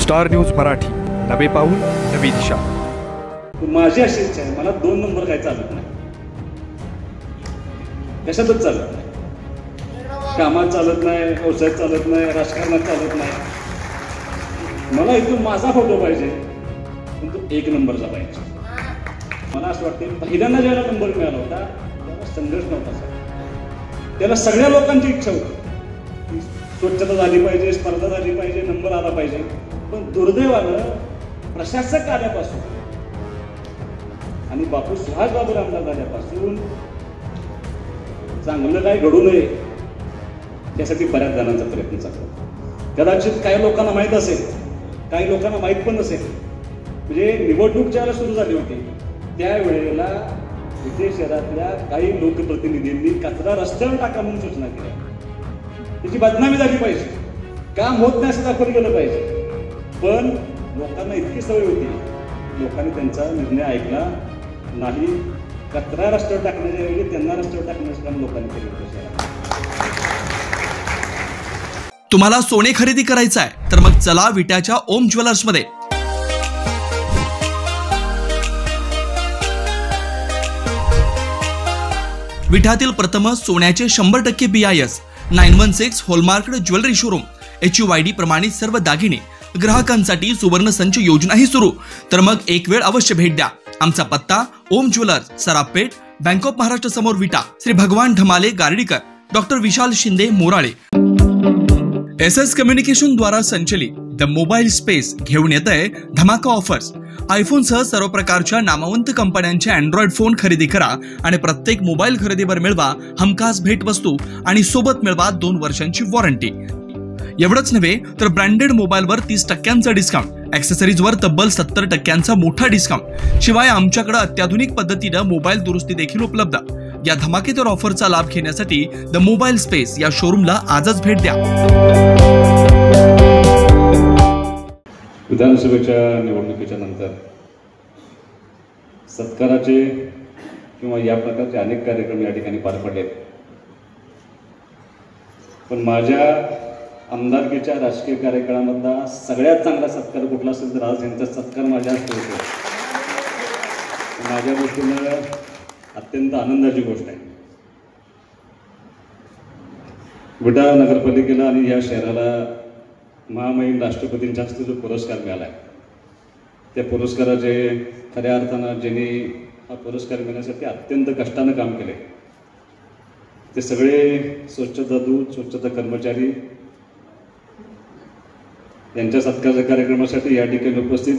Star news Marathi, नवे पाऊल नवी दिशा। माझी अशी इच्छा आहे, मला 2 नंबर काय चालत नाही, कशातच चालत नाही, कामात चालत नाही, व्यवसायात चालत नाही, राजकारणात चालत नाही। मला इथून माझा फोटो पाहिजे, पण तो 1 नंबरचा पाहिजे। मला असं वाटतं पहिल्यांदा ज्याला नंबर मिळाला होता त्याला संघर्ष नव्हता, त्याला सगळ्या लोकांची इच्छा होती, स्वच्छता झाली पाहिजे, स्पर्धा झाली पाहिजे, नंबर आला पाहिजे। पण दुर्दैवानं प्रशासक आल्यापासून आणि बापू सुहासबाबू आमदार झाल्यापासून चांगलं काय घडू नये त्यासाठी बऱ्याच जणांचा प्रयत्न चालू आहे। कदाचित काही लोकांना माहीत असेल, काही लोकांना माहीत पण नसेल। म्हणजे निवडणूक ज्याला सुरू झाली होती त्यावेळेला इथे शहरातल्या काही लोकप्रतिनिधींनी कचरा रस्त्यावर टाका म्हणून सूचना केल्या, त्याची बदनामी झाली पाहिजे, काम होत नाही असं दाखवलं गेलं पाहिजे। पण लोकांना इतकी सवय होती, लोकांनी त्यांचा निर्णय ऐकला नाही। कचरा रस्त्यावर टाकण्याच्या ऐवजी त्यांना रस्त्यावर टाकण्याचं काम लोकांनी केलं। तुम्हाला सोने खरेदी करायचं आहे तर मग चला विट्याच्या ओम ज्वेलर्स मध्ये। विट्यातील प्रथम सोन्याचे 100% BIS 916 hallmark jewellery showroom, HUID प्रमाणित सर्व दागिने, ग्राहकांसाठी सुवर्ण संच योजनाही सुरू। तर मग एक वेळ अवश्य भेट द्या। आमचा पत्ता ओम ज्वेलर्स, सराफपेठ, बँक ऑफ महाराष्ट्र समोर विटा, श्री भगवान ढमाले गार्डीकर, डॉक्टर विशाल शिंदे मोराळे। SS कम्युनिकेशन द्वारा संचलित द मोबाईल स्पेस घेऊन येत आहे धमाका ऑफर्स। आयफोन सह सर्व प्रकारच्या नामवंत कंपन्यांचे अँड्रॉइड फोन खरेदी करा आणि प्रत्येक मोबाईल खरेदीवर मिळवा हमखास भेटवस्तू आणि सोबत मिळवा 2 वर्षांची वॉरंटी। एवढंच नव्हे तर ब्रँडेड मोबाईलवर 30% डिस्काउंट, ॲक्सेसरीजवर तब्बल 70% मोठा डिस्काउंट। शिवाय आमच्याकडे अत्याधुनिक पद्धतीने मोबाईल दुरुस्ती देखील उपलब्ध। या धमाकेदार ऑफरचा लाभ घेण्यासाठी द मोबाईल स्पेस या शोरूमला आजच भेट द्या। विधानसभेच्या निवडणुकीच्या नंतर सत्काराचे किंवा या प्रकारचे अनेक कार्यक्रम या ठिकाणी पार पडले, पण माझ्या आमदारकीच्या राजकीय कार्यक्रमामधला सगळ्यात चांगला सत्कार कुठला असेल तर आज यांचा सत्कार माझ्या हस्ते होतो। माझ्या गोष्टीनं अत्यंत आनंदाची गोष्ट आहे। विटा नगरपालिकेला आणि या शहराला महामहिम राष्ट्रपतींच्या हस्ते जो पुरस्कार मिळाला आहे, त्या पुरस्काराचे खऱ्या अर्थानं ज्यांनी हा पुरस्कार मिळण्यासाठी अत्यंत कष्टानं काम केले ते सगळे स्वच्छता दूत, स्वच्छता कर्मचारी, यांच्या सत्काराच्या कार्यक्रमासाठी या ठिकाणी उपस्थित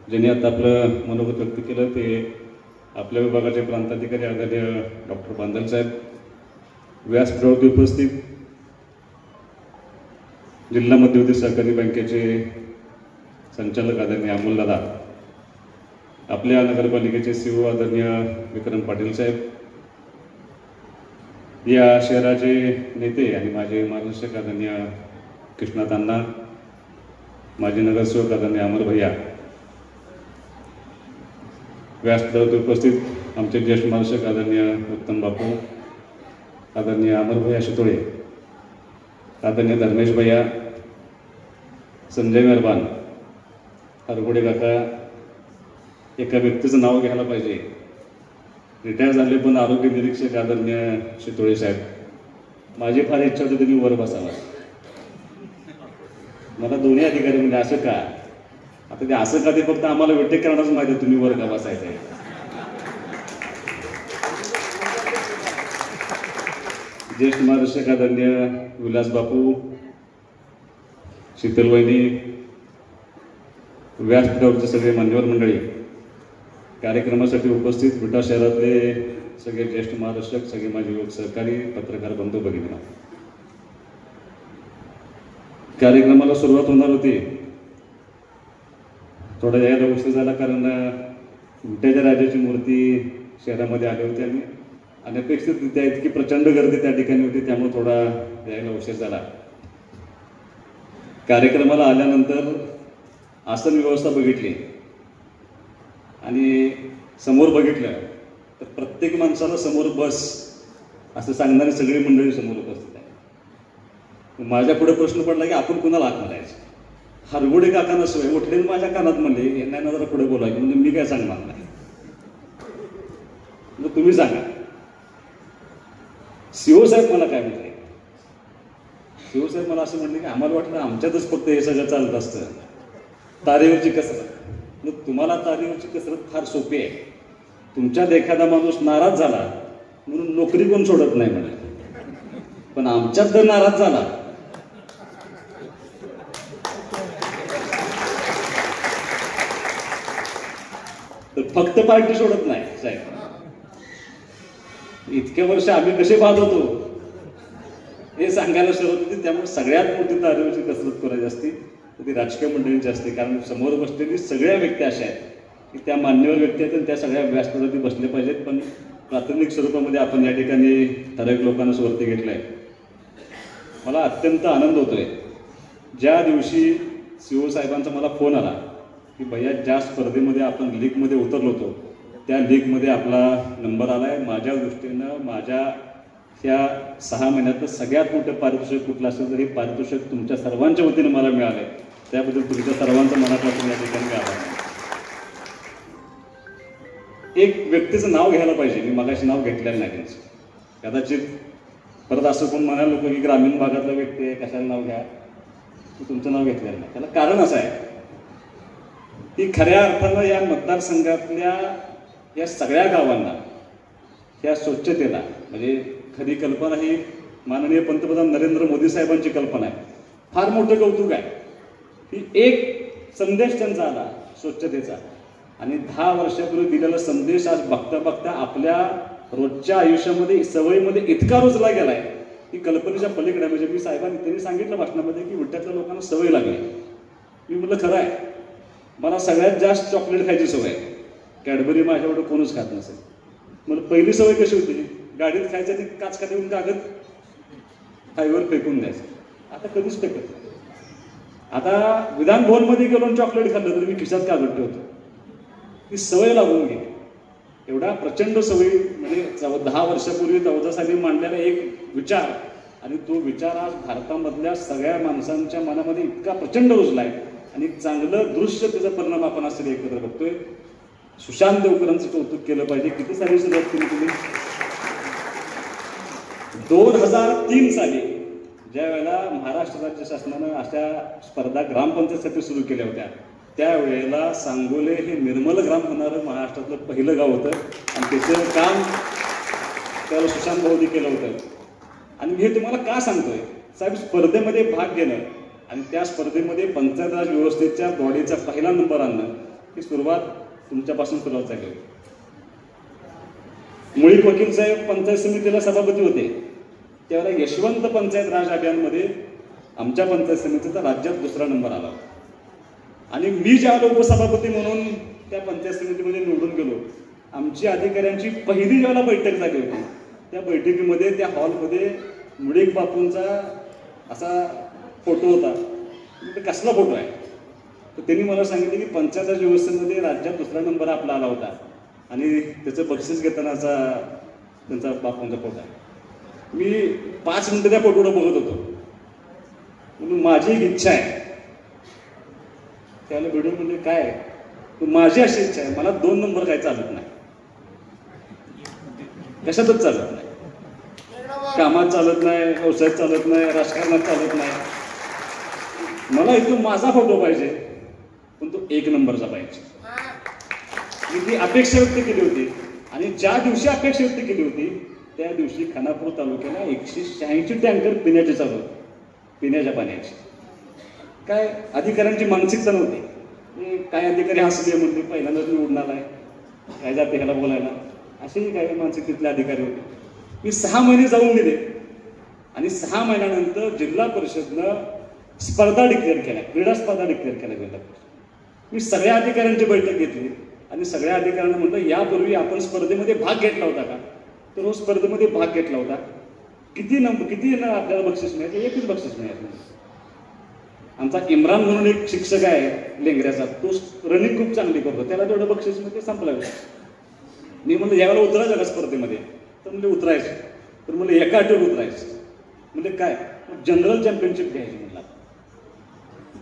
ज्यांनी आता आपलं मनोगत व्यक्त केलं ते आपल्या विभागाचे प्रांताधिकारी आदरणीय डॉक्टर बांदल साहेब, व्यासपीठावरती उपस्थित जिल्हा मध्यवर्ती सहकारी बँकेचे संचालक आदरणीय अमोल दादा, आपल्या नगरपालिकेचे CEO आदरणीय विक्रम पाटील साहेब, या शहराचे नेते आणि माझे मार्गदर्शक आदरणीय कृष्णात अण्णा, माजी नगरसेवक आदरणीय अमर भैया, व्यासपीठावरती उपस्थित आमचे ज्येष्ठ मार्गदर्शक आदरणीय उत्तम बापू, आदरणीय अमर भैया शितोळे, आदरणीय धर्मेश भैया, संजय मेहरबान, हरगुडे काका। एका व्यक्तीचं नाव घ्यायला पाहिजे, रिटायर झाले पण आरोग्य निरीक्षक आदरणीय शितोळे साहेब। माझी फार इच्छा होती तुम्ही वर बसावा, मला दोन्ही अधिकारी म्हणजे असं का, आता ते असं का ते फक्त आम्हाला विटेकरणाच माहिती आहे तुम्ही वर का बसायचं आहे। ज्येष्ठ मार्गदर्शक आदरणीय विलास बापू, शीतल वहिनी, व्यासपीठावरचे सगळे मान्यवर मंडळी, कार्यक्रमासाठी उपस्थित विटा शहरातले सगळे ज्येष्ठ मार्गदर्शक, सगळे माझे युवक सहकारी, पत्रकार बंधू भगिनी, कार्यक्रमाला सुरुवात होणार होती, थोडा यायला उशीर झाला कारण विट्याच्या राजाची मूर्ती शहरामध्ये आली होती आणि अनपेक्षितरित्या इतकी प्रचंड गर्दी त्या ठिकाणी होती, त्यामुळे थोडा यायला उशीर झाला। कार्यक्रमाला आल्यानंतर आसन व्यवस्था बघितली आणि समोर बघितलं तर प्रत्येक माणसाला समोर बस असं सांगणारी सगळी मंडळी समोर उपस्थित आहे। माझ्या पुढे प्रश्न पडला की आपण कुणाला हाक मारायचं, हरगुडे काकांना सोय उठले माझ्या कानात म्हणले यांना जरा पुढे बोलायचं म्हणजे मी काय सांगणार नाही, मग तुम्ही सांगा. सीओ साहेब मला काय म्हणले, सीओ साहेब मला असं म्हणले की आम्हाला वाटलं आमच्यातच फक्त हे सगळं चालत असतं, तारेवरची कसरत. मग तुम्हाला तारेवरची कसरत फार सोपी आहे. तुमच्यात एखादा माणूस नाराज झाला म्हणून नोकरी कोण सोडत नाही म्हणे, पण आमच्यात जर नाराज झाला तर फक्त पार्टी सोडत नाही साहेब. इतके वर्ष आम्ही कसे बाद होतो हे सांगायला सुरुवात होती. त्यामुळे सगळ्यात मोठी तारेवरची कसरत करायची असती तर ती राजकीय मंडळींची असते, कारण समोर बसलेली सगळ्या व्यक्ती अशा आहेत की त्या मान्यवर व्यक्ती आहेत आणि त्या सगळ्या व्यासपीठावरती बसले पाहिजेत. पण प्राथमिक स्वरूपामध्ये आपण या ठिकाणी ठराविक लोकांना स्वरती घेतलाय. मला अत्यंत आनंद होतोय ज्या दिवशी सीओ साहेबांचा मला फोन आला की भैया ज्या स्पर्धेमध्ये आपण लीगमध्ये उतरलो होतो त्या लीगमध्ये आपला नंबर आला आहे. माझ्या दृष्टीनं माझ्या ह्या 6 महिन्यातलं सगळ्यात मोठं पारितोषिक कुठलं असेल तर हे पारितोषिक तुमच्या सर्वांच्या वतीनं मला मिळालं आहे. त्याबद्दल तुमच्या सर्वांचं मनापासून या ठिकाणी आभार. एक व्यक्तीचं नाव घ्यायला पाहिजे, मी मगाशी नाव घेतलेलं नाही त्यांचं. कदाचित परत असं कोण म्हणायला नको की ग्रामीण भागातला व्यक्ती आहे कशाला नाव घ्या, तुमचं नाव घेतलेलं नाही. त्याला कारण असं आहे की खऱ्या अर्थानं या मतदारसंघातल्या या सगळ्या गावांना या स्वच्छतेला म्हणजे खरी कल्पना ही माननीय पंतप्रधान नरेंद्र मोदी साहेबांची कल्पना आहे. फार मोठं कौतुक आहे की एक संदेश त्यांचा आला स्वच्छतेचा आणि 10 वर्षापूर्वी दिलेला संदेश आज बघता बघता आपल्या रोजच्या आयुष्यामध्ये सवयीमध्ये इतका रुजला गेलाय की कल्पनेच्या पलीकडे. म्हणजे मी साहेबांनी त्यांनी सांगितलं भाषणामध्ये की विट्यातल्या लोकांना सवय लागली. मी म्हटलं खरं आहे, मला सगळ्यात जास्त चॉकलेट खायची सवय आहे. कॅडबरी माझ्याकडे कोणच खात नसेल. मला पहिली सवय कशी होती, गाडीत खायचं आणि काच खाली कागद हायवर फेकून द्यायचं. आता कधीच फेकत नाही. आता विधान भवनमध्ये गेलो चॉकलेट खाल्लं तरी मी खिशात कागद ठेवतो. ती सवय लागून गेली. एवढा प्रचंड सवयी म्हणजे 10 वर्षापूर्वी 14 साली मांडलेला एक विचार आणि तो विचार आज भारतामधल्या सगळ्या माणसांच्या मनामध्ये इतका प्रचंड रुजलाय आणि चांगलं दृश्य त्याचा परिणाम आपण असं एकत्र बघतोय. सुशांत देवकरांचं कौतुक केलं पाहिजे. किती साली सुरुवात केली तुम्ही? 2003 साली ज्या वेळेला महाराष्ट्र राज्य शासनानं अशा स्पर्धा ग्रामपंचायतीसाठी सुरू केल्या होत्या त्यावेळेला सांगोले हे निर्मल ग्राम होणारं महाराष्ट्रातलं पहिलं गाव होतं आणि त्याचं काम त्याला सुशांत भाऊनी केलं होतं. आणि हे तुम्हाला का सांगतोय साहेब, स्पर्धेमध्ये भाग घेणं आणि त्या स्पर्धेमध्ये पंचायत राज व्यवस्थेच्या बॉडीचा पहिला नंबर आणणं ही सुरुवात तुमच्यापासून सुरुवात झाली होती. मुळीक वकील साहेब पंचायत समितीला सभापती होते त्यावेळेला यशवंत पंचायत राज अभियानमध्ये आमच्या पंचायत समितीचा राज्यात 2रा नंबर आला होता. आणि मी ज्यावेळेला उपसभापती म्हणून त्या पंचायत समितीमध्ये निवडून गेलो, आमची अधिकाऱ्यांची पहिली ज्यावेळेला बैठक झाली होती त्या बैठकीमध्ये त्या हॉलमध्ये मुळीक बापूंचा असा फोटो होता. कसला फोटो आहे तर त्यांनी मला सांगितलं की पंचायत राज व्यवस्थेमध्ये राज्यात 2रा नंबर आपला आला होता आणि त्याचं बक्षीस घेतानाचा त्यांचा बापूंचा फोटो आहे. मी 5 मिनिटं त्या फोटोवर बघत होतो. म्हणून माझी एक इच्छा आहे. त्याला व्हिडिओ म्हणजे काय, माझी अशी इच्छा आहे मला 2 नंबर काय चालत नाही, कशातच चालत नाही. कामात चालत नाही, व्यवसायात चालत नाही, राजकारणात चालत नाही. मला इथून माझा फोटो पाहिजे पण तो 1 नंबरचा पाहिजे. मी ती अपेक्षा व्यक्त केली होती आणि ज्या दिवशी अपेक्षा व्यक्त केली होती त्या दिवशी खानापूर तालुक्याला 186 टँकर पिण्याचे चालू पिण्याच्या पाण्याचे. काय अधिकाऱ्यांची मानसिकता नव्हती. काय अधिकारी हसले म्हणते पहिल्यांदाच निवडून आलाय काय जाते ह्याला बोलायला, असेही काही मानसिकतेतले अधिकारी होते. मी 6 महिने जाऊन दिले आणि 6 महिन्यानंतर जिल्हा परिषदनं स्पर्धा डिक्लेअर केल्या, क्रीडा स्पर्धा डिक्लेअर केल्या जिल्हा परिषद. मी सगळ्या अधिकाऱ्यांची बैठक घेतली आणि सगळ्या अधिकाऱ्यांना म्हटलं यापूर्वी आपण स्पर्धेमध्ये भाग घेतला होता का, तर हो स्पर्धेमध्ये भाग घेतला होता. किती आपल्याला बक्षीस मिळालं? 1च बक्षीस मिळालं. आमचा इम्रान म्हणून एक शिक्षक आहे लेंगऱ्याचा, तो रनिंग खूप चांगली करतो, त्याला तेवढं बक्षीस म्हणजे संपलं. मी म्हणलं यावेळेला उतरायचं का स्पर्धेमध्ये, तर म्हणजे उतरायचं. तर म्हणलं एका आठवड्यात उतरायचं. म्हणजे काय, जनरल चॅम्पियनशिप घ्यायची म्हणला.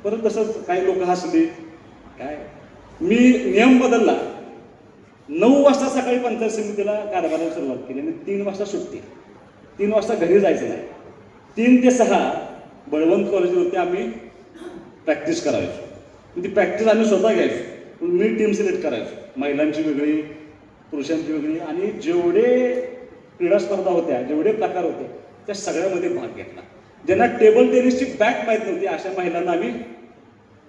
परत तसंच काही लोक हसले. काय मी नियम बदलला. 9 वाजता सकाळी पंचायत समितीला कारभाराला सुरुवात केली आणि 3 वाजता सुट्टी. 3 वाजता घरी जायचं नाही. 3 ते 6 बळवंत कॉलेजवरती आम्ही प्रॅक्टिस करायचो. ती प्रॅक्टिस आम्ही स्वतः घ्यायचो. मी टीम सिलेक्ट करायचो. महिलांची वेगळी, पुरुषांची वेगळी, आणि जेवढे क्रीडा स्पर्धा होत्या, जेवढे प्रकार होते त्या सगळ्यामध्ये भाग घेतला. ज्यांना टेबल टेनिसची बॅट माहीत नव्हती अशा महिलांना आम्ही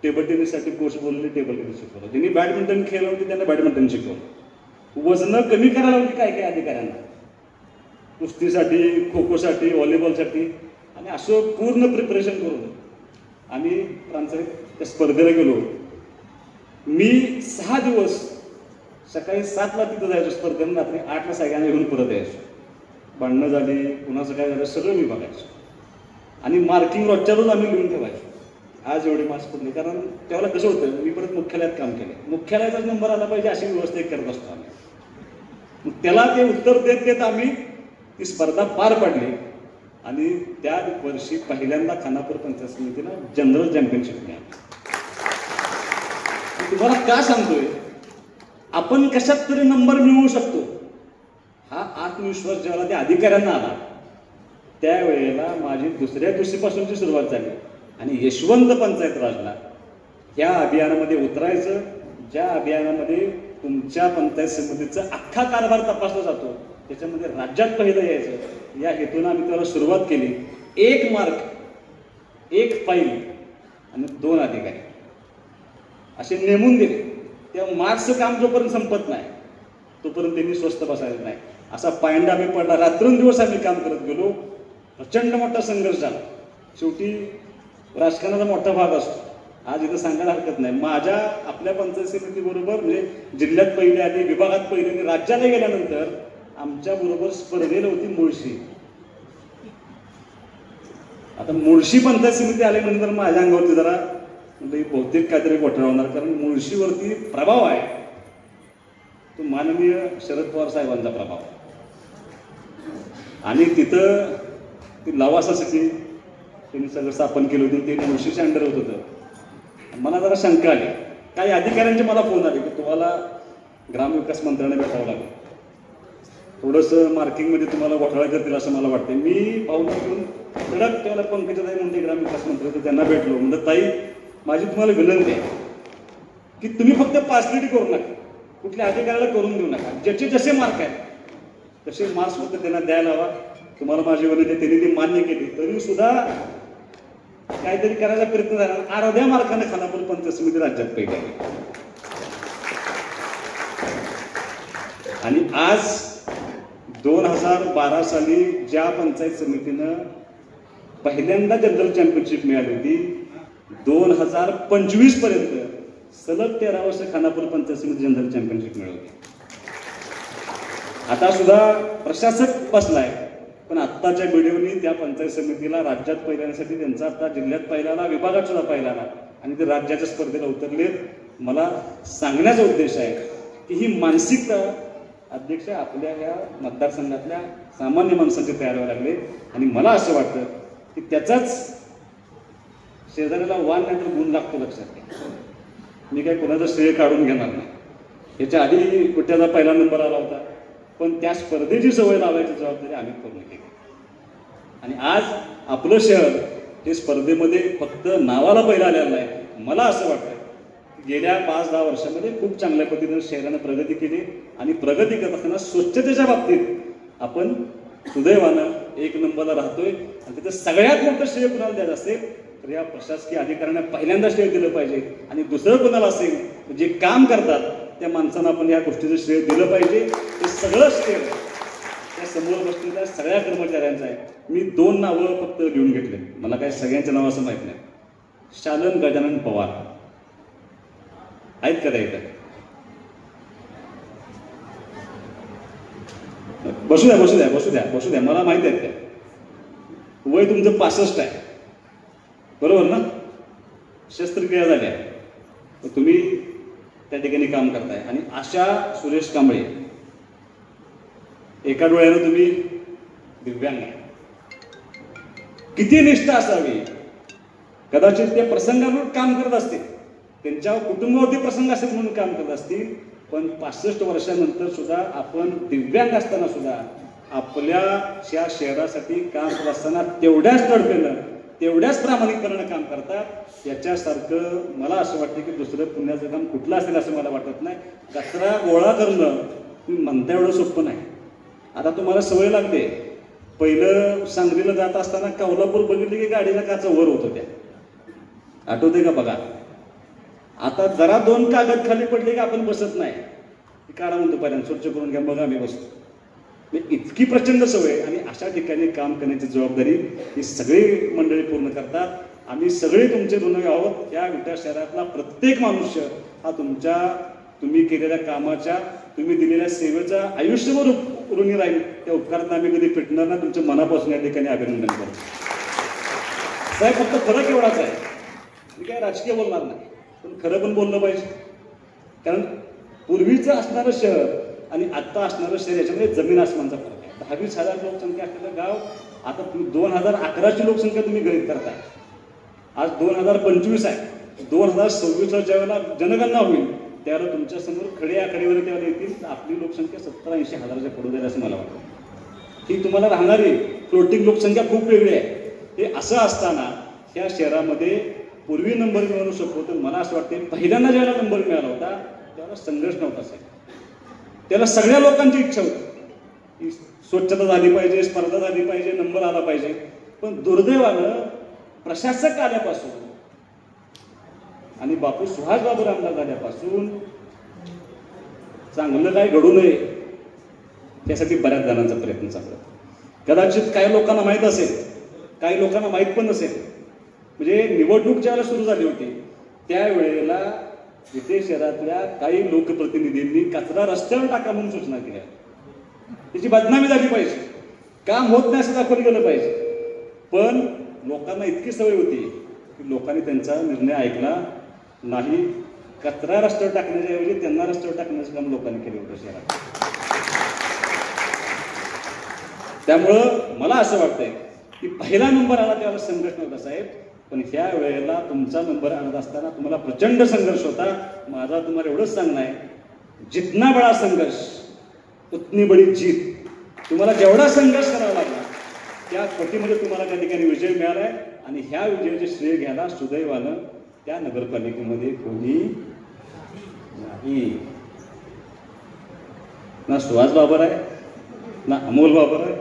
टेबल टेनिससाठी कोच बोलले, टेबल टेनिस शिकवलं. ज्यांनी बॅडमिंटन खेळलं होते त्यांना बॅडमिंटन शिकवलं. वजनं कमी करायला होती काय काय अधिकाऱ्यांना, कुस्तीसाठी, खो खोसाठी, व्हॉलीबॉलसाठी, आणि असं पूर्ण प्रिपरेशन करून आम्ही त्या स्पर्धेला गेलो. मी 6 दिवस सकाळी 7ला तिथं जायचो स्पर्धेला, रात्री 8ला सगळ्यांना घेऊन परत यायचो. भांडणं झाली, कुणाचं काय झालं सगळं मी बघायचो. आणि मार्किंग रोजच्या रोज आम्ही लिहून ठेवायचो. आज एवढे मार्क्स पडले. कारण त्यावेळेला कसं होतं, मी परत मुख्यालयात काम केलं. मुख्यालयाचाच नंबर आला पाहिजे अशी व्यवस्था करत असतो आम्ही. मग त्याला ते उत्तर देत देत आम्ही ती स्पर्धा पार पाडली. आणि त्या वर्षी पहिल्यांदा खानापूर पंचायत समितीला जनरल चॅम्पियनशिप मिळाली. तुम्हाला का सांगतोय, आपण कशात तरी नंबर मिळवू शकतो हा आत्मविश्वास ज्यावेळेला त्या अधिकाऱ्यांना आला त्यावेळेला माझी दुसऱ्या दिवशीपासूनची सुरुवात झाली. आणि यशवंत पंचायत राजला या अभियानामध्ये उतरायचं, ज्या अभियानामध्ये तुमच्या पंचायत समितीचा अख्खा कारभार तपासला जातो, त्याच्यामध्ये राज्यात पहिलं यायचं, या हेतून आम्ही त्याला सुरुवात केली. 1 मार्क, 1 फाईल आणि 2 अधिकारी असे नेमून दिले. त्या मार्क्सचं काम जोपर्यंत संपत नाही तोपर्यंत त्यांनी स्वस्त बसायचं नाही असा पायंडा आम्ही पडला. रात्रंदिवस आम्ही काम करत गेलो. प्रचंड मोठा संघर्ष झाला. शेवटी राजकारणाचा मोठा भाग असतो. आज इथं सांगायला हरकत नाही, माझ्या आपल्या पंचायत समितीबरोबर म्हणजे जिल्ह्यात पहिले आली, विभागात पहिले आणि राज्याला गेल्यानंतर आमच्या बरोबर स्पर्धेला होती मुळशी. आता मुळशी पंचायत समिती आल्यानंतर माझ्या अंगावरती जरा बहुतेक काहीतरी घोटाळा होणार, कारण मुळशीवरती प्रभाव आहे तो माननीय शरद पवार साहेबांचा प्रभाव. आणि तिथं ती लवासासाठी त्यांनी सगळं स्थापन केलं होतं. ते मुळशीच्या अंडर होत होतं. मला जरा शंका आली. काही अधिकाऱ्यांचे मला फोन आले की तुम्हाला ग्रामविकास मंत्र्यांना भेटावं लागेल, थोडंसं मार्किंगमध्ये तुम्हाला घोटाळा करतील असं मला वाटतं. मी पाहुणा घेऊन कडक त्याला पंकजाताई म्हणते ग्रामविकास मंत्री, तर त्यांना भेटलो. म्हणजे ताई माझी तुम्हाला विनंती आहे की तुम्ही फक्त पार्सलिटी करू नका, कुठल्या अधिकाऱ्याला करून देऊ नका. ज्याचे जसे मार्क आहेत तसे मार्क्स फक्त त्यांना द्यायला हवा. तुम्हाला माझी विनंती आहे. त्यांनी ती मान्य केली. तरी सुद्धा काहीतरी करायचा प्रयत्न झाला. अर्ध्या मार्काने खानापूर पंचायत समिती राज्यात पहिली आहे. आणि आज 2012 साली ज्या पंचायत समितीनं पहिल्यांदा जनरल चॅम्पियनशिप मिळाली होती, 2025 पर्यंत सलग 13 वर्ष खानापूर पंचायत समिती जनरल चॅम्पियनशिप मिळवली. आता सुद्धा प्रशासक बसलाय, पण आत्ताच्या व्हिडिओनी त्या पंचायत समितीला राज्यात पहिल्यासाठी त्यांचा आता जिल्ह्यात पहिल्याला, विभागात सुद्धा पहिल्याला, आणि ते राज्याच्या स्पर्धेला उतरले. मला सांगण्याचा उद्देश आहे की ही मानसिकता अध्यक्ष आपल्या या मतदारसंघातल्या सामान्य माणसांचे तयार व्हायला लागले. आणि मला असं वाटतं की त्याचाच शेजाऱ्याला वाण नाही तर गुण लागतो. लक्षात घ्या, मी काही कोणाचं श्रेय काढून घेणार नाही. याच्या आधी कुठ्याचा पहिला नंबर आला होता, पण त्या स्पर्धेची सवय लावायची जबाबदारी आम्ही पूर्ण केली. आणि आज आपलं शहर हे स्पर्धेमध्ये फक्त नावाला पहिला आलेलं नाही. मला असं वाटतं गेल्या 5-10 वर्षामध्ये खूप चांगल्या पद्धतीने शहरानं प्रगती केली. आणि प्रगती करत असताना स्वच्छतेच्या बाबतीत आपण सुदैवानं 1 नंबरला राहतोय. आणि तिथं सगळ्यात मोठं श्रेय कुणाला द्यायचं असेल तर या प्रशासकीय अधिकाऱ्यांना पहिल्यांदा श्रेय दिलं पाहिजे. आणि दुसरं कोणाला असेल जे काम करतात त्या माणसांना आपण या गोष्टीचं श्रेय दिलं पाहिजे. ते सगळं श्रेय त्या समोर बसलेल्या सगळ्या कर्मचाऱ्यांचं आहे. मी 2 नावं फक्त घेऊन घेतले, मला काही सगळ्यांचं नाव असं माहीत नाही. शालन गजानन पवार आहेत का इथं? बसू द्या बसू द्या बसू द्या बसू द्या. मला माहिती आहे त्या. वय तुमचं 65 आहे बरोबर ना? शस्त्रक्रिया झाल्या, तुम्ही त्या ठिकाणी काम करताय. आणि आशा सुरेश कांबळे, एका डोळ्यानं तुम्ही दिव्यांग आहे. किती निष्ठा असावी, कदाचित ते प्रसंगावर काम करत असतील, त्यांच्या कुटुंबावरती प्रसंग असेल म्हणून काम करत असतील, पण 65 वर्षानंतर सुद्धा आपण दिव्यांग असताना सुद्धा आपल्या या शहरासाठी काम करत असताना तेवढ्याच तडफेनं, तेवढ्याच प्रामाणिकपणानं काम करतात. याच्यासारखं मला असं वाटतं की दुसरं पुण्याचं काम कुठलं असेल असं मला वाटत नाही. कचरा गोळा करणं तुम्ही म्हणता एवढं सोपं नाही. आता तुम्हाला सवय लागते, पहिलं सांगलीला जात असताना कोल्हापूर बघितली की गाडीला काचा वर होत होत्या, आठवते का बघा. आता जरा 2 कागद खाली पडले की आपण बसत नाही, काढा म्हणतो पर्यंत स्वच्छ करून घ्या मग आम्ही बसतो. इतकी प्रचंड सवय. आणि अशा ठिकाणी काम करण्याची जबाबदारी ही सगळी मंडळी पूर्ण करतात. आम्ही सगळे तुमचे ऋणी आहोत. या विटा शहरातला प्रत्येक मनुष्य हा तुम्ही केलेल्या कामाच्या, तुम्ही दिलेल्या सेवेचा आयुष्यभर ऋणी राहील. त्या उपकारांना आम्ही कधी फिटणार ना. तुमच्या मनापासून या ठिकाणी अभिनंदन करतो साहेब. फक्त फरक एवढाच आहे, मी काय राजकीय बोलणार नाही, पण खरं पण बोललं पाहिजे. कारण पूर्वीचं असणारं शहर आणि आत्ता असणारं शहर याच्यामध्ये जमीन आसमानचा फरक आहे. 10,000 लोकसंख्या असलेलं गाव आता 2011ची लोकसंख्या तुम्ही गणित करताय. आज 2025 आहे. 2026ला ज्यावेळेला जनगणना होईल त्यावेळेला तुमच्यासमोर खडे आकडेवारी त्यावेळेला येतील, तर आपली लोकसंख्या 70-80 हजाराच्या पुढे जाईल असं मला वाटतं. ही तुम्हाला राहणारी फ्लोटिंग लोकसंख्या खूप वेगळी आहे. हे असं असताना ह्या शहरामध्ये पूर्वी नंबर मिळवणं सोपं होतं. मला असं वाटतं पहिल्यांदा ज्यावेळेला नंबर मिळाला होता त्यावेळेला संघर्ष नव्हता साहेब. त्याला सगळ्या लोकांची इच्छा होती, स्वच्छता झाली पाहिजे, स्पर्धा झाली पाहिजे, नंबर आला पाहिजे. पण दुर्दैवानं प्रशासक आल्यापासून आणि बापू सुहासबाबू आमदार झाल्यापासून चांगलं काय घडू नये त्यासाठी बऱ्याच जणांचा प्रयत्न चालला. कदाचित काही लोकांना माहीत असेल, काही लोकांना माहीत पण नसेल. म्हणजे निवडणूक ज्यावेळेला सुरू झाली होती त्यावेळेला विटे शहरातल्या काही लोकप्रतिनिधींनी कचरा रस्त्यावर टाका म्हणून सूचना केल्या. त्याची बदनामी झाली पाहिजे, काम होत नाही असं दाखवलं गेलं पाहिजे. पण लोकांना इतकी सवय होती की लोकांनी त्यांचा निर्णय ऐकला नाही. कचरा रस्त्यावर टाकण्याच्या ऐवजी त्यांना रस्त्यावर टाकण्याचं काम लोकांनी केलं होतं शहरात. त्यामुळं मला असं वाटतंय की पहिला नंबर आला त्यावेळेला संघर्ष नव्हता साहेब, पण ह्या वेळेला तुमचा नंबर आणत असताना तुम्हाला प्रचंड संघर्ष होता. माझा तुम्हाला एवढंच सांगणं आहे, जितना बडा संघर्ष उतनी बडी जीत. तुम्हाला जेवढा संघर्ष करावा लागला त्या पटीमध्ये तुम्हाला त्या ठिकाणी विजय मिळालाय. आणि ह्या विजयाचे श्रेय घ्यायला सुदैवानं त्या नगरपालिकेमध्ये कोणी नाही. ना सुहास बाबर आहे, ना अमोल बाबर आहे,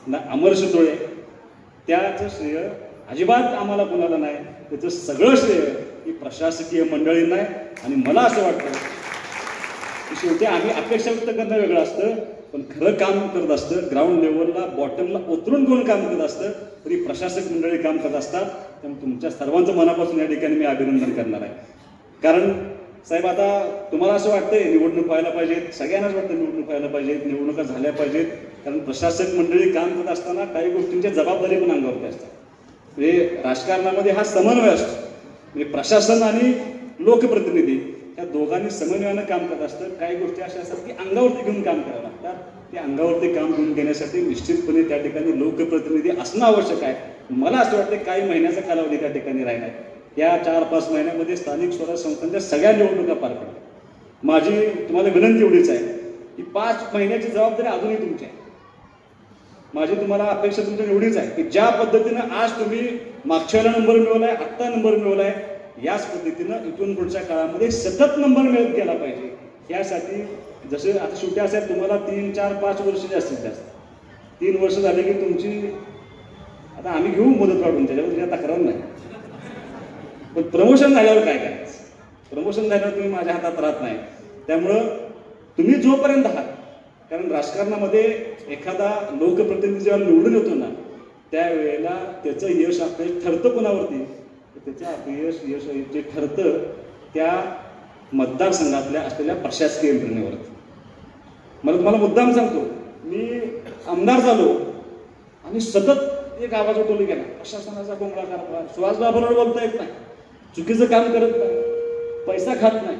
ना अमर सुतोळे. त्याचं श्रेय अजिबात आम्हाला कोणाला नाही. त्याचं सगळं श्रेय ही प्रशासकीय मंडळींना आहे. आणि मला असं वाटतं की शेवटी आम्ही अपेक्षा व्यक्त करणं वेगळं असतं, पण खरं काम करत असतं ग्राउंड लेवलला बॉटमला उतरून घेऊन काम करत असतं तरी प्रशासक मंडळी काम करत असतात. त्यामुळे तुमच्या सर्वांचं मनापासून या ठिकाणी मी अभिनंदन करणार आहे. कारण साहेब आता तुम्हाला असं वाटतंय निवडणूक व्हायला पाहिजेत, सगळ्यांनाच वाटतं निवडणूक व्हायला पाहिजेत, निवडणुका झाल्या पाहिजेत. कारण प्रशासक मंडळी काम करत असताना काही गोष्टींच्या जबाबदारी पण अंगावरती असतात. म्हणजे राजकारणामध्ये हा समन्वय असतो. म्हणजे प्रशासन आणि लोकप्रतिनिधी या दोघांनी समन्वयानं काम करत असतं. काही गोष्टी अशा असतात की अंगावरती घेऊन काम करावं लागतात. ते अंगावरती काम घेऊन घेण्यासाठी निश्चितपणे त्या ठिकाणी लोकप्रतिनिधी असणं आवश्यक आहे. मला असं वाटतं काही महिन्याचा कालावधी त्या ठिकाणी राहिला आहे. या 4-5 महिन्यामध्ये स्थानिक स्वराज्य संस्थांच्या सगळ्या निवडणुका पार पडल्या. माझी तुम्हाला विनंती एवढीच आहे की 5 महिन्याची जबाबदारी अजूनही तुमची आहे. माझी तुम्हाला अपेक्षा तुमच्या एवढीच आहे की ज्या पद्धतीनं आज तुम्ही मागच्या वेळेला नंबर मिळवलाय, आत्ता नंबर मिळवलाय, याच पद्धतीनं इथून पुढच्या काळामध्ये सतत नंबर मिळत गेला पाहिजे. यासाठी जसे आता शेवटी असेल तुम्हाला 3, 4, 5 वर्ष जास्तीत जास्त 3 वर्ष झाले की तुमची आता आम्ही घेऊ मुदत वाढून, त्याच्यावर तक्रार नाही. पण प्रमोशन झाल्यावर काय करायचं? प्रमोशन झाल्यावर तुम्ही माझ्या हातात राहत नाही. त्यामुळं तुम्ही जोपर्यंत आहात, कारण राजकारणामध्ये एखादा लोकप्रतिनिधी जेव्हा निवडून येतो ना त्यावेळेला त्याचं यश अपयश ठरतं कोणावरती? त्याचं अपयश यश जे ठरतं त्या मतदारसंघातल्या असलेल्या प्रशासकीय यंत्रणेवरती. मला तुम्हाला मुद्दाम सांगतो, मी आमदार झालो आणि सतत एक आवाज उठवला गेला, प्रशासनाचा कोंबडा कारभार, सुहास बाबरवर बोलता येत नाही, चुकीचं काम करत नाही, पैसा खात नाही.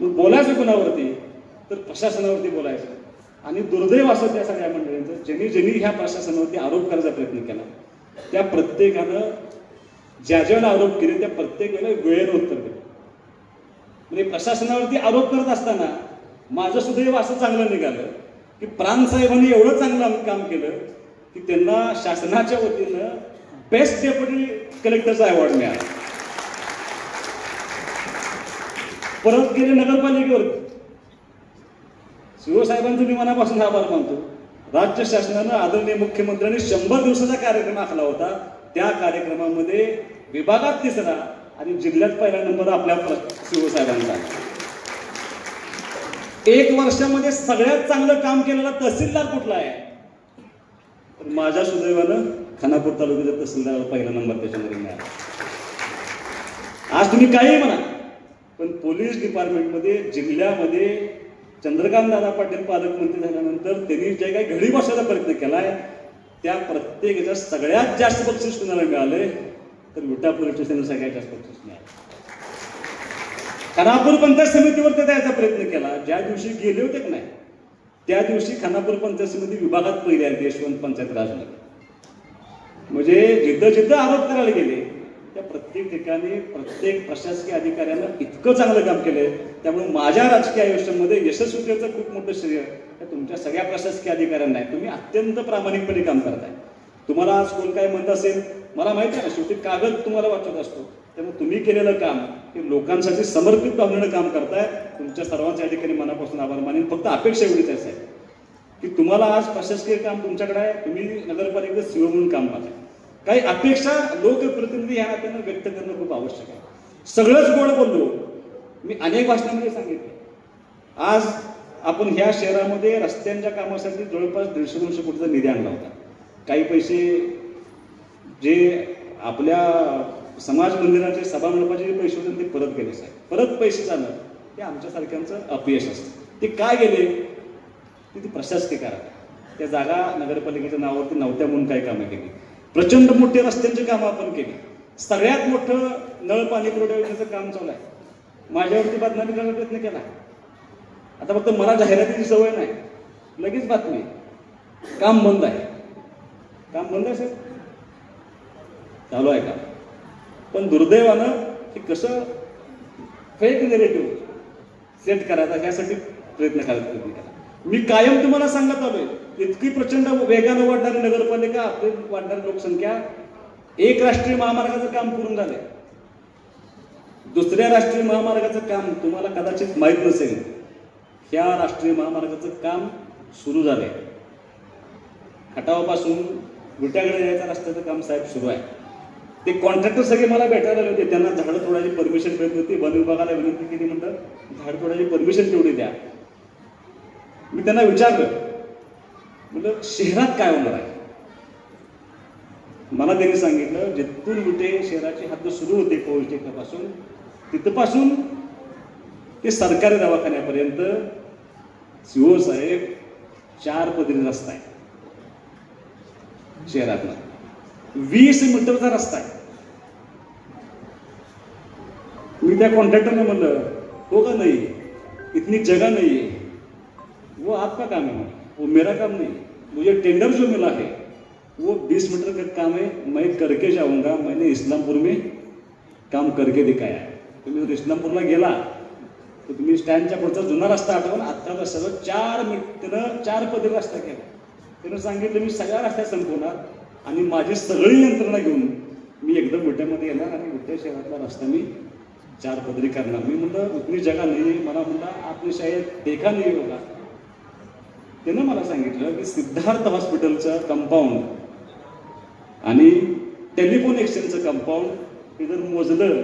मग बोलायचं कोणावरती? तर प्रशासनावरती बोलायचं. आणि दुर्दैव असं त्या सगळ्या मंडळींचं ज्यांनी ह्या प्रशासनावरती आरोप करायचा प्रयत्न केला त्या प्रत्येकानं ज्या ज्याला आरोप केले त्या प्रत्येक वेळेला वेळेवर उत्तर दिलं. म्हणजे प्रशासनावरती आरोप करत असताना माझं सुदैव असं चांगलं निघालं की प्रांतसाहेबांनी एवढं चांगलं काम केलं की त्यांना शासनाच्या वतीनं बेस्ट डेप्युटी कलेक्टरचा अवॉर्ड मिळाला. परत गेले नगरपालिकेवरती. साहेबांचं मी मनापासून आभार मानतो. राज्य शासनानं आदरणीय मुख्यमंत्र्यांनी 100 दिवसाचा कार्यक्रम आखला होता. त्या कार्यक्रमामध्ये विभागात 3रा आणि जिल्ह्यात पहिला नंबर आपल्या साहेबांचा. 1 वर्षामध्ये सगळ्यात चांगलं काम केलेला तहसीलदार कुठला आहे तर माझ्या सुदैवानं खानापूर तालुक्याच्या तहसीलदाराला पहिला नंबर त्याच्यामध्ये मिळाला. आज तुम्ही काही म्हणा पण पोलीस डिपार्टमेंटमध्ये जिल्ह्यामध्ये चंद्रकांत दादा पाटील पालकमंत्री झाल्यानंतर त्यांनी जे काही घडी बसवायचा प्रयत्न केलाय त्या प्रत्येकाच्या सगळ्यात जास्त बक्षीस कुणाला मिळाले तर विटा पोलीस स्टेशनला सगळ्यात जास्त बक्षीस मिळाले. खानापूर पंचायत समितीवर ते द्यायचा प्रयत्न केला. ज्या दिवशी गेले होते की नाही त्या दिवशी खानापूर पंचायत समिती विभागात पहिली आहे यशवंत पंचायत राजमध्ये. म्हणजे जिथं जिथं आरोप करायला गेले त्या प्रत्येक ठिकाणी प्रत्येक प्रशासकीय अधिकाऱ्यानं इतकं चांगलं काम केलंय. त्यामुळे माझ्या राजकीय आयुष्यामध्ये यशस्वीतेचं खूप मोठं श्रेय हे तुमच्या सगळ्या प्रशासकीय अधिकाऱ्यांना आहे. तुम्ही अत्यंत प्रामाणिकपणे काम करताय. तुम्हाला आज कोण काय म्हणत असेल मला माहिती आहे ना, शेवटी कागद तुम्हाला वाचत असतो. त्यामुळे तुम्ही केलेलं काम हे लोकांसाठी समर्पित भावनेनं काम करताय. तुमच्या सर्वांच्या ठिकाणी मनापासून आभार मानेन. फक्त अपेक्षा एवढीच आहे की तुम्हाला आज प्रशासकीय काम तुमच्याकडे आहे. तुम्ही नगरपालिकेत सीओ म्हणून काम पाहताय. काही अपेक्षा लोकप्रतिनिधी या नात्यानं व्यक्त करणं खूप आवश्यक आहे. सगळंच गोड बोललो मी अनेक भाषणांमध्ये सांगितलं. आज आपण ह्या शहरामध्ये रस्त्यांच्या कामासाठी जवळपास 150-200 कोटीचा निधी आणला होता. काही पैसे जे आपल्या समाज मंदिराचे सभामंडपाचे जे पैसे होते ते परत गेले साहेब. परत पैसे झालं ते आमच्यासारख्यांचं अपयश असतं. ते काय गेले ती प्रशासकीय कारण. त्या जागा नगरपालिकेच्या नावावरती नव्हत्या म्हणून काही कामं केली. प्रचंड मोठे रस्त्यांची कामं आपण केली. सगळ्यात मोठं नळ पाणी पुरवठा योजनेचं काम चालू आहे. माझ्यावरती बदनामी करण्याचा प्रयत्न केला. आता फक्त मला जाहिरातीची सवय नाही, लगेच बातमी काम बंद आहे. काम बंद आहे साहेब, चालू आहे का? पण दुर्दैवानं की कसं फेक नेरेटिव्ह सेट करायचा यासाठी प्रयत्न केला. मी कायम तुम्हाला सांगत आलोय इतकी प्रचंड वेगानं वाढणारी नगरपालिका, आपली वाढणारी लोकसंख्या, एक राष्ट्रीय महामार्गाचं काम पूर्ण झालंय. दुसऱ्या राष्ट्रीय महामार्गाचं काम तुम्हाला कदाचित माहीत नसेल. ह्या राष्ट्रीय महामार्गाचं काम सुरू झालंय. खटावापासून विट्याकडे यायच्या रस्त्याचं काम साहेब सुरू आहे. ते कॉन्ट्रॅक्टर सगळे मला भेटायला आले होते. त्यांना झाडं तोडायची परमिशन मिळत होती. वन विभागाला विनंती केली, म्हणतात झाड तोडायची परमिशन तेवढी द्या. मी त्यांना विचारलं म्हणजे शहरात काय होणार आहे. मला त्यांनी सांगितलं जिथून विटे शहराची हद्द सुरू होते पोलीस स्टेशनपासून तिथपासून ते सरकारी दवाखान्यापर्यंत सीओ साहेब 4 पदरी रस्ता आहे. शहरातला 20 मीटरचा रस्ता आहे. मी त्या कॉन्ट्रॅक्टरने म्हणलं हो का नाही, इतनी जगह नहीं है, वो आपका काम है, वो मेरा काम नहीं. मुझे टेंडर जो मिला है वो 20 मीटर का काम है. मैं करके जाऊंगा. मैंने इस्लामपुर में काम करके दिखाया है. तुम्ही जर इस्लामपूरला गेला तर तुम्ही स्टँडच्या पुढचा जुना रस्ता आठवून आता सगळं 4 पदरी रस्ता केला. त्यानं सांगितलं मी सगळ्या रस्त्यात संपवणार आणि माझी सगळी यंत्रणा घेऊन मी एकदम विट्यामध्ये येणार आणि विट्या शहरातला रस्ता मी 4 पदरी करणार. मी म्हणलं उतनी जगा नाही. मला म्हणलं आपली शायद देखा नाही होगा. त्यानं मला सांगितलं की सिद्धार्थ हॉस्पिटलचं कंपाऊंड आणि टेलिफोन एक्सचेंजचं कंपाऊंड हे जर मोजलं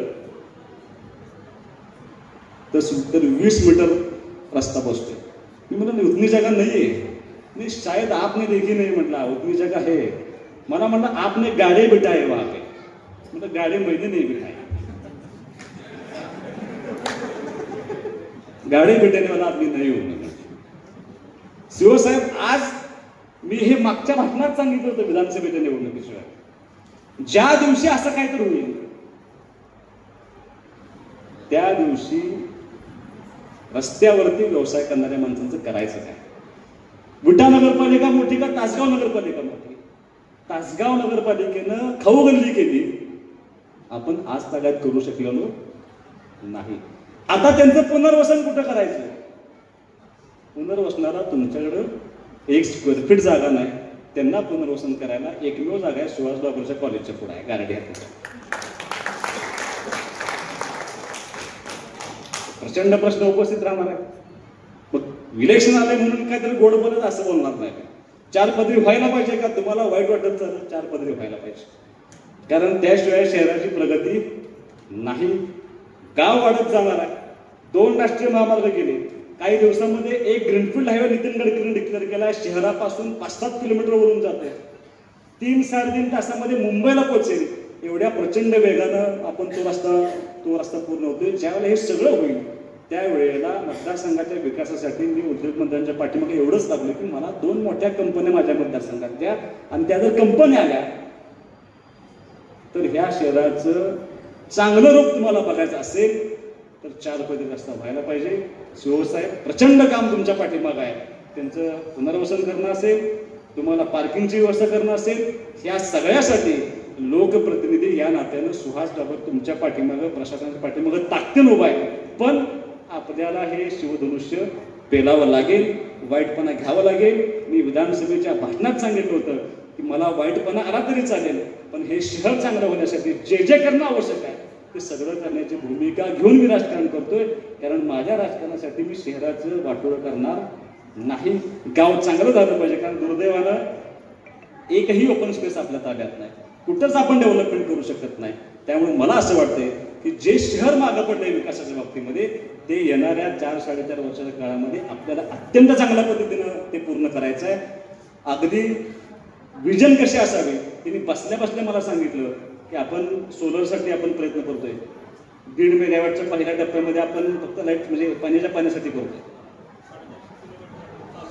तर 20 मीटर रस्ता बसतोय. मी म्हणलं उतनी जगह नहीं है. नहीं शायद आपने देखी नहीं. म्हटला उतनी जगह है. मला म्हणलं आपने गाड़ी बिठाए वहां पे. मतलब गाड़ी मैंने नहीं बिठाई. गाड़ी बिठाने वाला आदमी नहीं हूं. सीओ साहेब आज मी हे मागच्या भाषणात सांगितलं होतं विधानसभेच्या निवडणुकीशिवाय ज्या दिवशी असं काहीतरी होईल त्या दिवशी रस्त्यावरती व्यवसाय करणाऱ्या माणसांचं करायचं काय. विटा नगरपालिका मोठी का तासगाव नगरपालिका मोठी. तासगाव नगरपालिकेनं खाऊ गल्ली केली आपण आज तागायत करू शकलेलो नाही. आता त्यांचं पुनर्वसन कुठं करायचं? पुनर्वसनाला तुमच्याकडं 1 स्क्वेअर फीट जागा नाही. त्यांना पुनर्वसन करायला एकमेव जागा आहे सुहास बाबूच्या कॉलेजच्या पुढे आहे, गारडी आहे. प्रचंड प्रश्न उपस्थित राहणार आहे. मग इलेक्शन आले म्हणून काहीतरी गोड बोलत असं बोलणार नाही. 4 पदरी व्हायला पाहिजे का? तुम्हाला वाईट वाटत तर 4 पदरी व्हायला पाहिजे, कारण त्याशिवाय शहराची प्रगती नाही. गाव वाढत जाणार आहे. 2 राष्ट्रीय महामार्ग गेले. काही दिवसांमध्ये 1 ग्रीनफील्ड हायवे नितीन गडकरींनी डिक्लेअर केला. शहरापासून 5-7 किलोमीटर वरून जाते. 3-3.5 तासामध्ये मुंबईला पोहोचेल. एवढ्या प्रचंड वेगानं आपण तो रस्ता पूर्ण होतोय. ज्यावेळेला हे सगळं होईल त्यावेळेला मतदारसंघाच्या विकासासाठी मी उद्योगमंत्र्यांच्या पाठीमागे एवढंच लागलो की मला 2 मोठ्या कंपन्या माझ्या मतदारसंघात द्या, आणि त्या जर कंपन्या आल्या तर ह्या शहराचं चांगलं रूप तुम्हाला बघायचं असेल तर 4 पदरी रस्ता व्हायला पाहिजे. शिवसाहेब प्रचंड काम तुमच्या पाठीमागं आहे. त्यांचं पुनर्वसन करणं असेल, तुम्हाला पार्किंगची व्यवस्था करणं असेल, ह्या सगळ्यासाठी लोकप्रतिनिधी या नात्यानं सुहास बाबर तुमच्या पाठीमागं, प्रशासनाच्या मागं ताकदीनं उभा आहे. पण आपल्याला हे शिवधनुष्य पेलावं लागेल, वाईटपणा घ्यावं लागेल. मी विधानसभेच्या भाषणात सांगितलं होतं की मला वाईटपणा आला तरी चालेल, पण हे शहर चांगलं होण्यासाठी जे करणं आवश्यक आहे ते सगळं करण्याची भूमिका घेऊन मी राजकारण करतोय. कारण माझ्या राजकारणासाठी मी शहराचं वाटोळं करणार नाही. गाव चांगलं झालं पाहिजे, कारण दुर्दैवानं एकही ओपन स्पेस आपल्या ताब्यात नाही. कुठंच आपण डेव्हलपमेंट करू शकत नाही. त्यामुळे मला असं वाटतंय की जे शहर मागं पडलंय विकासाच्या बाबतीमध्ये ते येणाऱ्या 4-4.5 वर्षाच्या काळामध्ये आपल्याला अत्यंत चांगल्या पद्धतीनं ते पूर्ण करायचं आहे. अगदी विजन कसे असावे त्यांनी बसल्या बसल्या मला सांगितलं की आपण सोलरसाठी आपण प्रयत्न करतोय. 1.5 मेगावॅटच्या पहिल्या टप्प्यामध्ये आपण फक्त लाईट म्हणजे पाण्यासाठी करतोय.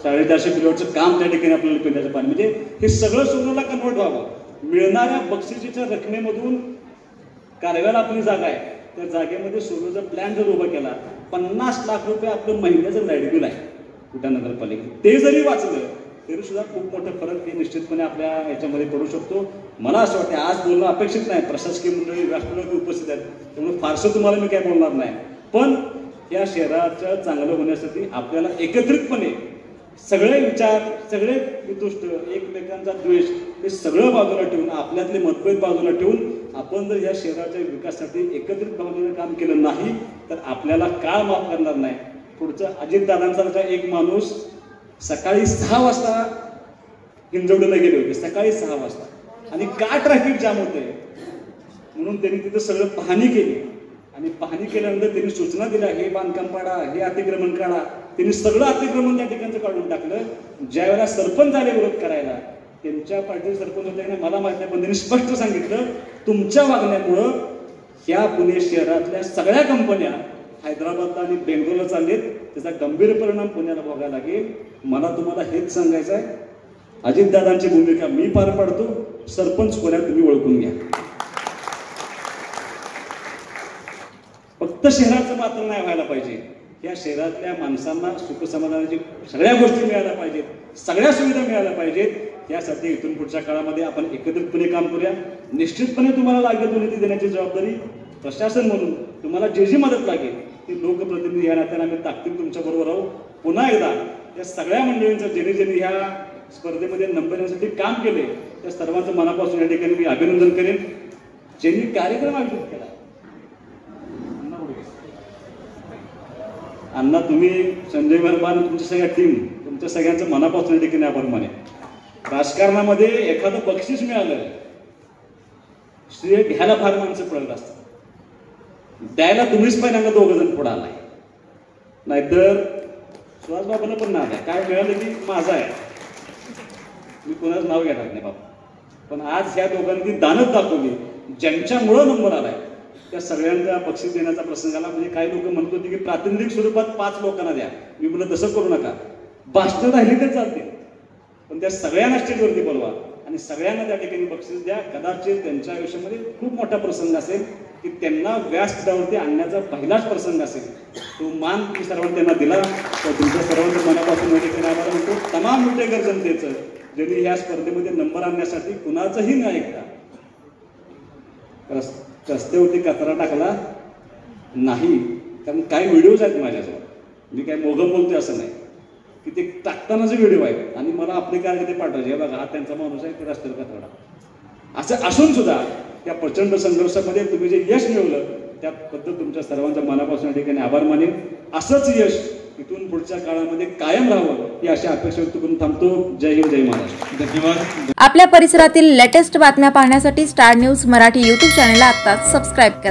450 किलोवॅटचं काम त्या ठिकाणी आपल्याला पिण्याचं पाणी, म्हणजे हे सगळं सोलरला कन्वर्ट व्हावं. मिळणाऱ्या बक्षिसीच्या रकमेमधून कारव्याला आपली जागा आहे, त्या जागेमध्ये सोलरचा प्लॅन जर उभा केला, 50 लाख रुपये आपलं महिन्याचं लाईट बिल आहे कुठं नगरपालिकेत, ते जरी वाचलं तरी सुद्धा खूप मोठा फरक हे निश्चितपणे आपल्या याच्यामध्ये पडू शकतो. मला असं वाटतं आज बोलणं अपेक्षित नाही. प्रशासकीय मंडळी, राष्ट्रपती उपस्थित आहेत, त्यामुळे फारसं तुम्हाला मी काय बोलणार नाही. पण या शहराचं चांगलं होण्यासाठी आपल्याला एकत्रितपणे सगळे विचार, सगळे वितुष्ट, एकमेकांचा द्वेष हे सगळं बाजूला ठेवून, आपल्यातले मतभेद बाजूला ठेवून आपण जर या शहराच्या विकासासाठी एकत्रित भावनेनं काम केलं नाही तर आपल्याला काळ माफ करणार नाही. पुढचं अजितदादांसारखा एक माणूस सकाळी 6 वाजता हिंजवडीला गेले होते, सकाळी 6 वाजता, आणि का ट्रॅफिक जाम होतंय म्हणून त्यांनी तिथं सगळं पाहणी केली. आणि पाहणी केल्यानंतर त्यांनी सूचना दिल्या, हे बांधकाम पाडा, हे अतिक्रमण काढा. त्यांनी सगळं अतिक्रमण त्या ठिकाणचं काढून टाकलं. ज्या वेळेला सरपंच आले विरोध करायला, त्यांच्या पार्टीचे सरपंच होते ना, मला माहिती नाही, पण त्यांनी स्पष्ट सांगितलं तुमच्या वागण्यामुळं ह्या पुणे शहरातल्या सगळ्या कंपन्या हैदराबादला आणि बेंगलोरला चाललेत, त्याचा गंभीर परिणाम पुण्याला भोगायला लागेल. मला तुम्हाला हेच सांगायचं आहे, अजितदादांची भूमिका मी पार पाडतो, सरपंच कोण्या तुम्ही ओळखून घ्या. फक्त शहराचं मात्र नाही व्हायला पाहिजे, या शहरातल्या माणसांना सुखसमाधानाची सगळ्या गोष्टी मिळायला पाहिजेत, सगळ्या सुविधा मिळायला पाहिजेत. त्यासाठी इथून पुढच्या काळामध्ये आपण एकत्रितपणे काम करूया. निश्चितपणे तुम्हाला लागेल तो निधी देण्याची जबाबदारी प्रशासन म्हणून तुम्हाला जी मदत लागेल ती लोकप्रतिनिधी या नात्याने आम्ही ताकदीने तुमच्याबरोबर राहू. पुन्हा एकदा या सगळ्या मंडळींचं ज्यांनी ह्या स्पर्धेमध्ये नंबर येण्यासाठी काम केले त्या सर्वांचं मनापासून या ठिकाणी मी अभिनंदन करेन. ज्यांनी कार्यक्रम आयोजित केला, अण्णा तुम्ही, संजय वर्मान, तुमच्या सगळ्या टीम, तुमच्या सगळ्यांचं मनापासून या ठिकाणी आभार माने. राजकारणामध्ये एखादं बक्षीस मिळालं, श्रेय घ्यायला फार माणसं पडत असतात, द्यायला तुम्हीच पहिल्यांदा 2 जण पुढे आलाय, नाहीतर सुहास बाबांना पण नाव आहे, काय मिळालं की माझं आहे, मी कोणाचं नाव घेणार नाही बाबा. पण आज ह्या दोघांनी दानच दाखवली, ज्यांच्यामुळं नंबर आलाय त्या सगळ्यांना बक्षीस देण्याचा प्रसंग आला. म्हणजे काही लोक म्हणत होते की प्रातिनिधिक स्वरूपात 5 लोकांना द्या. मी म्हणलं तसं करू नका, भाषणं राहिली तर चालते, पण त्या सगळ्यांना स्टेजवरती बोलवा आणि सगळ्यांना त्या ठिकाणी बक्षीस द्या. कदाचित त्यांच्या आयुष्यामध्ये खूप मोठा प्रसंग असेल की त्यांना व्यासपीठावरती आणण्याचा पहिलाच प्रसंग असेल. तो मान तुम्ही सर्वांनी त्यांना दिला, तर तुमच्या सर्वांच्या मनापासून या ठिकाणी आम्हाला म्हणतो तमाम विटेकर जनतेचं, ज्यांनी ह्या स्पर्धेमध्ये नंबर आणण्यासाठी कुणाचंही न ऐकता रस्त्यावरती कचरा टाकला नाही, कारण काही व्हिडिओज आहेत माझ्याजवळ, मी काय मोगम बोलतोय असं नाही, की ते टाकतानाचे व्हिडिओ आहेत आणि मला आपले काय ते पाठवायचे, बघा हा त्यांचा माणूस आहे, ते रस्त्यावर कचरा टाकला. असं असून सुद्धा त्या प्रचंड संघर्षामध्ये तुम्ही जे यश मिळवलं त्याबद्दल तुमच्या सर्वांच्या मनापासून या ठिकाणी आभार मानेन. असंच यश इथून पुढच्या काळामध्ये कायम राहावं ही अशी अपेक्षा व्यक्त करून थांबतो. जय हिंद, जय महाराष्ट्र. धन्यवाद. आपल्या परिसरातील लेटेस्ट बातम्या पाहण्यासाठी स्टार न्यूज मराठी YouTube चॅनलला आत्ताच सबस्क्राईब करा.